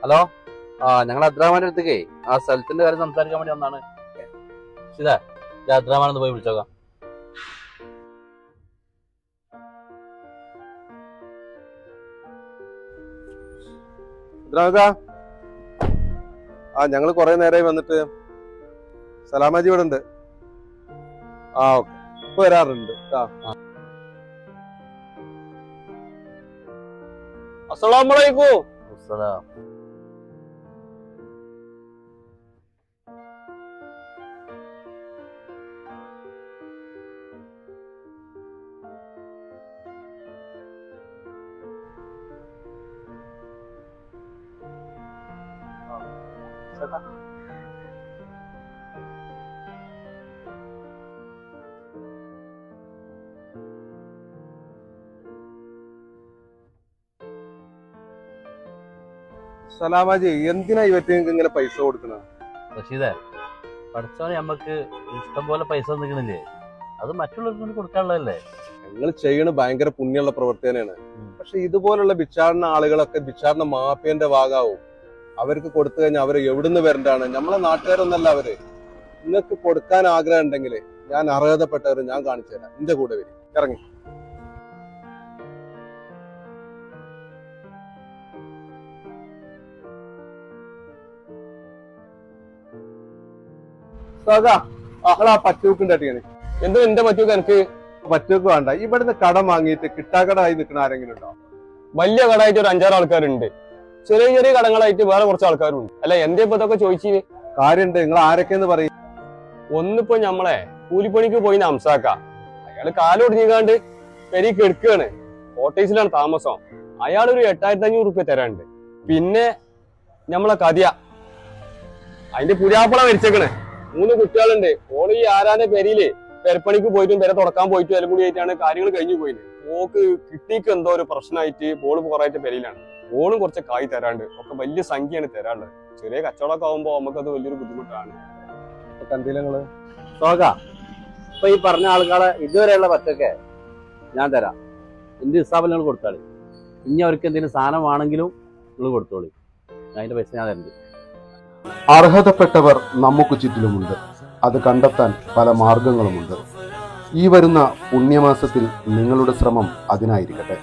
Hello, ഞങ്ങൾ അദ്രാമാന്റെ അടുത്തേക്കേ ആ സ്ഥലത്തിന്റെ കാര്യം സംസാരിക്കാൻ വേണ്ടി വന്നാണ്. ഇതാ അദ്രാമാനൊന്ന് പോയി വിളിച്ചോക്കാം. ഞങ്ങൾ കുറെ നേരമായി വന്നിട്ട്. സലാമാജി ഇവിടെ ഉണ്ട്. ഓക്കെ, ഇപ്പൊ വരാറുണ്ട്. അസ്സലാമലൈക്കും. സലാമാജി, എന്തിനാ ഇവറ്റങ്ങൾക്ക് ഇങ്ങനെ പൈസ കൊടുക്കണ? റഷീദേ, പഠിച്ചവനെ നമ്മക്ക് ഇഷ്ടം പോലെ പൈസ നിൽക്കണില്ലേ, അത് മറ്റുള്ളവർക്ക് കൊടുക്കാനുള്ളതല്ലേ. ഞങ്ങൾ ചെയ്യണ ഭയങ്കര പുണ്യമുള്ള പ്രവൃത്തി തന്നെയാണ്. പക്ഷെ ഇതുപോലുള്ള ഭിക്ഷാടന ആളുകളൊക്കെ ഭിക്ഷാടന മാഫിയന്റെ ഭാഗമാവും. അവർക്ക് കൊടുത്തു കഴിഞ്ഞാൽ അവര് എവിടുന്ന് വരണ്ടാണ്? നമ്മളെ നാട്ടുകാരൊന്നല്ല അവര്. നിങ്ങൾക്ക് കൊടുക്കാൻ ആഗ്രഹം ഉണ്ടെങ്കിൽ ഞാൻ അർഹതപ്പെട്ടവർ ഞാൻ കാണിച്ചു തരാം. എന്റെ കൂടെ വരും, ഇറങ്ങി. പറ്റൂക്കുണ്ട് അട്ടിയാണ്. എന്തോ എന്റെ പറ്റൂക്ക് എനിക്ക് പറ്റൂക്ക് വേണ്ട. ഇവിടുന്ന് കടം വാങ്ങിയിട്ട് കിട്ടാക്കടായി നിൽക്കുന്ന ആരെങ്കിലും ഉണ്ടോ? വലിയ കടമായിട്ട് ഒരു 5-6 ആൾക്കാരുണ്ട്. ചെറിയ ചെറിയ കടങ്ങളായിട്ട് വേറെ കുറച്ച് ആൾക്കാരുണ്ട്. അല്ല, എന്റെ ഇപ്പൊ ഇതൊക്കെ ചോദിച്ചു കാര്യണ്ട്. നിങ്ങൾ ആരൊക്കെയെന്ന് പറയും. ഒന്നിപ്പോ ഞമ്മളെ കൂലിപ്പണിക്ക് പോയി അംസാക്ക. അയാള് കാലൊടിഞ്ഞാണ്ട് പെരീക്ക് എടുക്കുകയാണ്. കോട്ടേഴ്സിലാണ് താമസം. അയാൾ ഒരു 8500 റുപ്യ തരാണ്ട്. പിന്നെ ഞമ്മളെ കതിയ, അതിന്റെ പുരാപ്പള മരിച്ചേക്കണ്. 3 കുട്ടികളുണ്ട്. ഓള് ഈ ആരാന്റെ പെരിയില് പെരപ്പണിക്ക് പോയിട്ടും പെര തുടക്കാൻ പോയിട്ടും എല്ലാം കൂടി ആയിട്ടാണ് കാര്യങ്ങൾ കഴിഞ്ഞു പോയത്. ഓക്ക് കിട്ടിക്ക് എന്തോ ഒരു പ്രശ്നമായിട്ട് ഓള് കുറേയായിട്ട് പെരിയിലാണ്. ഓളും കുറച്ച് കായ് തരാണ്ട്. ഒക്കെ വലിയ സംഖ്യയാണ് തരാനുള്ളത്. ചെറിയ കച്ചവടമൊക്കെ ആവുമ്പോ നമുക്കത് വലിയൊരു ബുദ്ധിമുട്ടാണ്. കണ്ടില്ലങ്ങള് ഇപ്പൊ ഈ പറഞ്ഞ ആളുകളെ ഇതുവരെയുള്ള പറ്റൊക്കെ ഞാൻ തരാം. എന്റെ ഹിസാബിൽ നിങ്ങൾ കൊടുത്താളി. ഇനി അവർക്ക് എന്തെങ്കിലും സാധനം ആണെങ്കിലും നിങ്ങൾ കൊടുത്തോളി. അതിന്റെ പൈസ ഞാൻ തരുന്നുണ്ട്. അർഹതപ്പെട്ടവർ നമുക്ക് ചുറ്റിലുമുണ്ട്. അത് കണ്ടെത്താൻ പല മാർഗങ്ങളുമുണ്ട്. ഈ വരുന്ന പുണ്യമാസത്തിൽ നിങ്ങളുടെ ശ്രമം അതിനായിരിക്കട്ടെ.